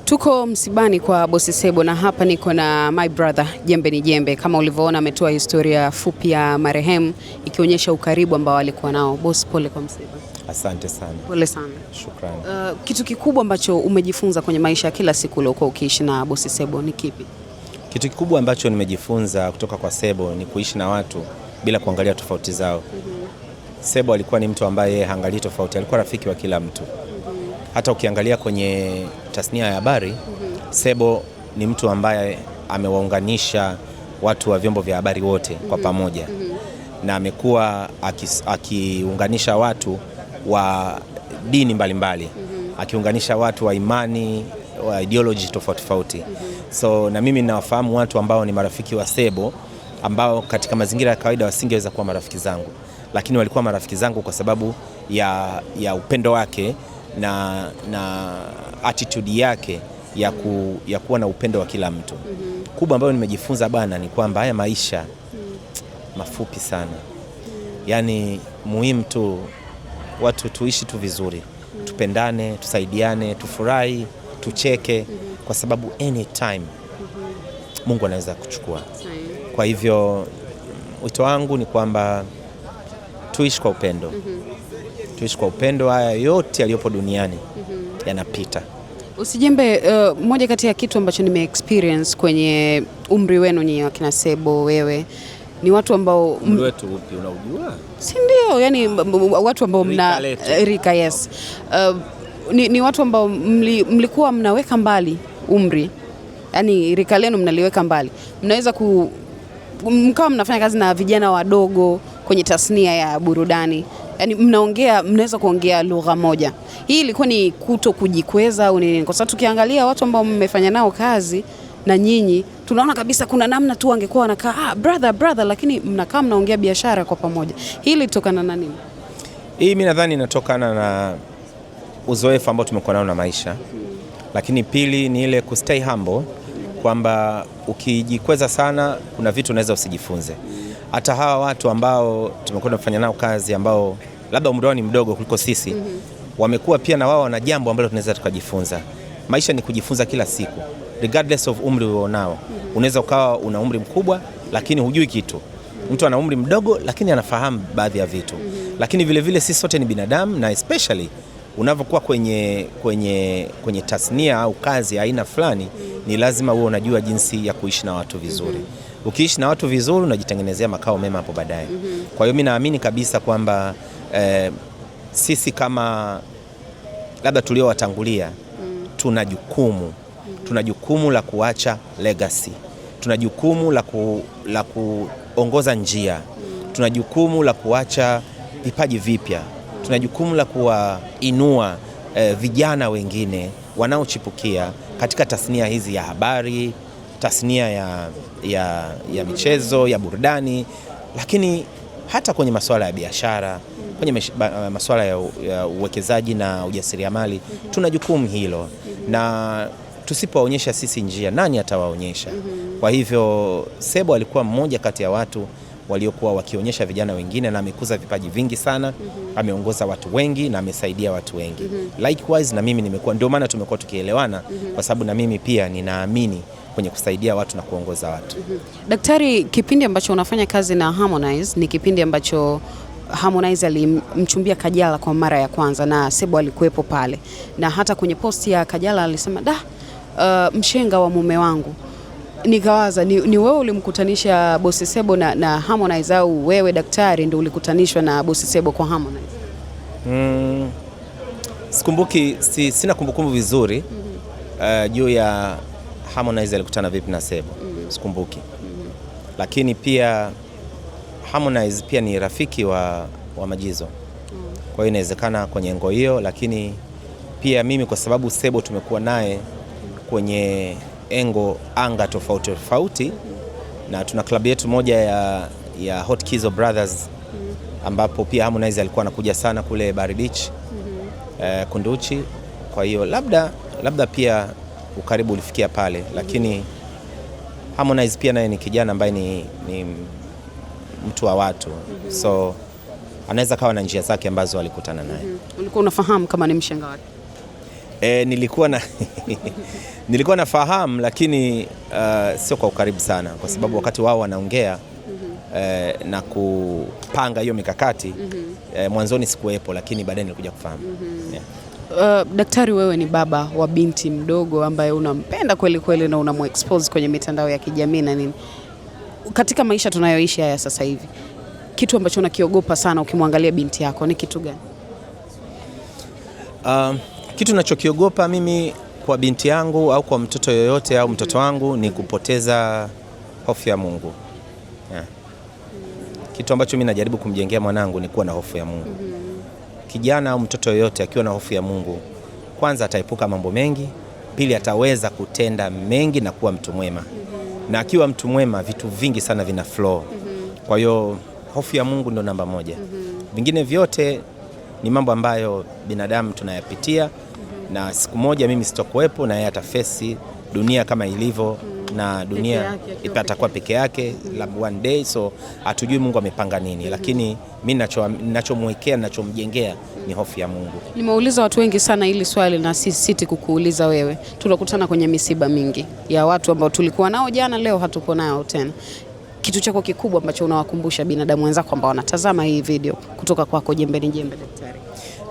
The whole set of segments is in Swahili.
Tuko msibani kwa Boss Sebo na hapa niko na my brother Jembe ni Jembe. Kama ulivyoona ametoa historia fupi ya marehemu ikionyesha ukaribu ambao alikuwa nao. Boss, pole kwa msiba. Asante sana. Pole sana. Shukrani. Kitu kikubwa ambacho umejifunza kwenye maisha kila siku uliokuwa ukiishi na Boss Sebo ni kipi? Kitu kikubwa ambacho nimejifunza kutoka kwa Sebo ni kuishi na watu bila kuangalia tofauti zao. Sebo alikuwa ni mtu ambaye haangalii tofauti, alikuwa rafiki wa kila mtu. Hata ukiangalia kwenye tasnia ya habari, Sebo ni mtu ambaye amewaunganisha watu wa vyombo vya habari wote kwa pamoja. Na amekuwa akiunganisha watu wa dini mbalimbali, akiunganisha watu wa imani, wa ideology tofauti tofauti. So na mimi ninawafahamu watu ambao ni marafiki wa Sebo ambao katika mazingira ya kawaida wasingeweza kuwa marafiki zangu, lakini walikuwa marafiki zangu kwa sababu ya upendo wake na attitude yake ya kuwa na upendo wa kila mtu. Kubwa ambayo nimejifunza bana ni kwamba haya maisha mafupi sana. Yaani muhimu tu watu tuishi tu vizuri, tupendane, tusaidiane, tufurahi, tucheke, kwa sababu anytime Mungu anaweza kuchukua. Kwa hivyo wito wangu ni kwamba tuishi kwa upendo. Tuishi kwa upendo, haya yote yaliyopo duniani yanapita. Usijembe, moja kati ya kitu ambacho nime-experience kwenye umri wenu nyinyi wakina Sebo, wewe ni watu ambao umri wetu upi unaujua? Si ndio, yani watu ambao mna rika, yes. Ni watu ambao mlikuwa mnaweka mbali umri. Yani rika lenu mnaliweka mbali. Mnaweza mkawa mnafanya kazi na vijana wadogo kwenye tasnia ya burudani. Yani mnaweza kuongea lugha moja. Hii ilikuwa ni kuto kujikweza au nini? Kwa sababu tukiangalia watu ambao mmefanya nao kazi na nyinyi, tunaona kabisa kuna namna tu angekuwa wanakaa brother, lakini mnakaa mnaongea biashara kwa pamoja. Hii ilitokana na nini? Hii mimi nadhani inatokana na uzoefu ambao tumekuwa nao na maisha. Lakini pili ni ile kustay humble, kwamba ukijikweza sana kuna vitu unaweza usijifunze. Hata hawa watu ambao tumekuwa kufanya nao kazi ambao labda umri wao ni mdogo kuliko sisi, wamekuwa pia na wao wana jambo ambalo tunaweza tukajifunza. Maisha ni kujifunza kila siku, regardless of umri unaonao. Unaweza ukawa una umri mkubwa lakini hujui kitu. Mtu ana umri mdogo lakini anafahamu baadhi ya vitu. Lakini vile vile sisi sote ni binadamu, na especially unapokuwa kwenye tasnia au kazi aina fulani, ni lazima uwe unajua jinsi ya kuishi na watu vizuri. Ukiishi na watu vizuri unajitengenezea makao mema hapo baadaye. Kwa hiyo mimi naamini kabisa kwamba sisi kama labda tuliowatangulia tuna jukumu la kuacha legacy. Tuna jukumu la kuongoza njia. Tuna jukumu la kuacha vipaji vipya. Tuna jukumu la kuwainua vijana wengine wanaochipukia katika tasnia hizi ya habari, tasnia ya michezo, ya burudani, lakini hata kwenye masuala ya biashara, kwenye masuala ya uwekezaji na ujasiriamali. Tuna jukumu hilo, na tusipoonyesha sisi njia, nani atawaonyesha? Kwa hivyo Sebo alikuwa mmoja kati ya watu waliokuwa wakionyesha vijana wengine, na amekuza vipaji vingi sana. Ameongoza watu wengi na amesaidia watu wengi. Likewise na mimi nimekuwa, ndio maana tumekuwa tukielewana, kwa sababu na mimi pia ninaamini kwenye kusaidia watu na kuongoza watu. Daktari, kipindi ambacho unafanya kazi na Harmonize ni kipindi ambacho Harmonize alimchumbia Kajala kwa mara ya kwanza, na Sebo alikuwepo pale, na hata kwenye posti ya Kajala alisema mshenga wa mume wangu. Nikawaza ni wewe ulimkutanisha Boss Sebo na Harmonize, au wewe daktari ndio ulikutanishwa na Boss Sebo kwa Harmonize? Sikumbuki, sina kumbukumbu vizuri juu ya Harmonize alikutana vipi na Sebo. Sikumbuki. Lakini pia Harmonize pia ni rafiki wa Majizo. Kwa hiyo inawezekana kwenye engo hiyo, lakini pia mimi kwa sababu Sebo tumekuwa naye kwenye anga tofauti, na tuna klabu yetu moja ya Hot Kizo Brothers, ambapo pia Harmonize alikuwa anakuja sana kule Bari Beach, Kunduchi. Kwa hiyo labda pia ukaribu ulifikia pale, lakini Harmonize pia naye ni kijana ambaye ni mtu wa watu, so anaweza kawa na njia zake ambazo alikutana naye. Ulikuwa unafahamu kama ni mshenga wake? Nilikuwa nafahamu, lakini sio kwa ukaribu sana, kwa sababu wakati wao wanaongea na kupanga hiyo mikakati mwanzoni sikuwepo, lakini baadaye nilikuja kufahamu. Daktari, wewe ni baba wa binti mdogo ambaye unampenda kweli kweli na unamuexpose kwenye mitandao ya kijamii na nini. Katika maisha tunayoishi haya sasa hivi, kitu ambacho unakiogopa sana ukimwangalia binti yako ni kitu gani? Kitu ninachokiogopa mimi kwa binti yangu au kwa mtoto yoyote au mtoto wangu ni kupoteza hofu ya Mungu. Kitu ambacho mimi najaribu kumjengea mwanangu ni kuwa na hofu ya Mungu. Kijana au mtoto yoyote akiwa na hofu ya Mungu, kwanza ataepuka mambo mengi, pili ataweza kutenda mengi na kuwa mtu mwema. Na akiwa mtu mwema vitu vingi sana vina flow. Kwa hiyo hofu ya Mungu ndio namba moja. Vingine vyote ni mambo ambayo binadamu tunayapitia, na siku moja mimi sitakuwepo na yeye atafesi dunia kama ilivyo, na dunia itakuwa peke yake one day, so hatujui Mungu amepanga nini. Lakini mimi ninachomwekea, ninachomjengea ni hofu ya Mungu. Nimeuliza watu wengi sana hili swali, na sisiti kukuuliza wewe. Tunakutana kwenye misiba mingi ya watu ambao tulikuwa nao jana, leo hatupo nao tena. Kitu chako kikubwa ambacho unawakumbusha binadamu wenzako ambao wanatazama hii video kutoka kwako Jembe ni Jembe, daktari?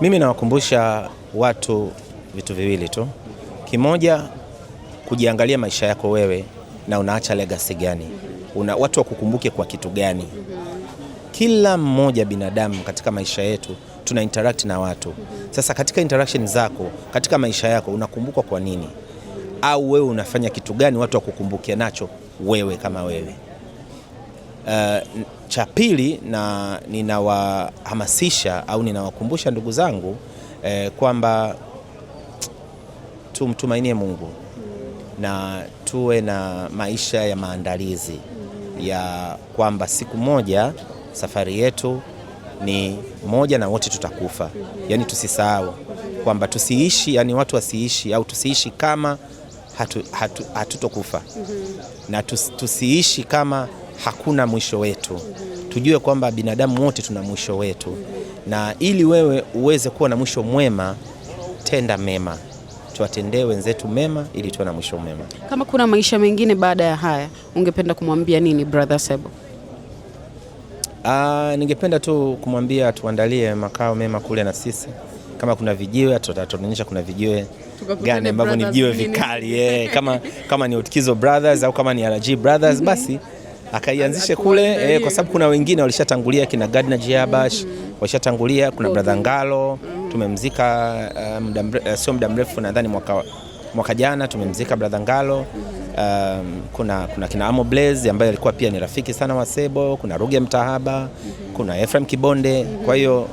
Mimi nawakumbusha watu vitu viwili tu. Kimoja, kujiangalia maisha yako wewe na unaacha legacy gani. Watu wakukumbuke kwa kitu gani. Kila mmoja binadamu katika maisha yetu tuna interact na watu. Sasa katika interaction zako, katika maisha yako unakumbukwa kwa nini? Au wewe unafanya kitu gani watu wakukumbuke nacho wewe kama wewe? Cha pili, na ninawahamasisha au ninawakumbusha ndugu zangu kwamba tumtumainie Mungu na tuwe na maisha ya maandalizi ya kwamba siku moja safari yetu ni moja na wote tutakufa. Yani tusisahau kwamba tusiishi, yani watu wasiishi au tusiishi kama hatutokufa, na tusiishi kama hakuna mwisho wetu. Tujue kwamba binadamu wote tuna mwisho wetu, na ili wewe uweze kuwa na mwisho mwema, tenda mema, tuwatendee wenzetu mema ili tuwe na mwisho mwema. Kama kuna maisha mengine baada ya haya, ungependa kumwambia nini brother Sebo? Ningependa tu kumwambia tuandalie makao mema kule na sisi. Kama kuna vijiwe tutaonyesha kuna vijiwe gani ambavyo ni vijiwe vikali. Kama ni Utkizo Brothers au kama ni RG Brothers, basi akaianzishe kule, kwa sababu kuna wengine walishatangulia, kina Gardner Jiabash walishatangulia, kuna brother Ngalo tumemzika sio muda mrefu, nadhani mwaka jana tumemzika brother Ngalo. Kuna kina Amo Blaze ambaye alikuwa pia ni rafiki sana wa Sebo, kuna Ruge Mtahaba, kuna Ephraim Kibonde. Kwa hiyo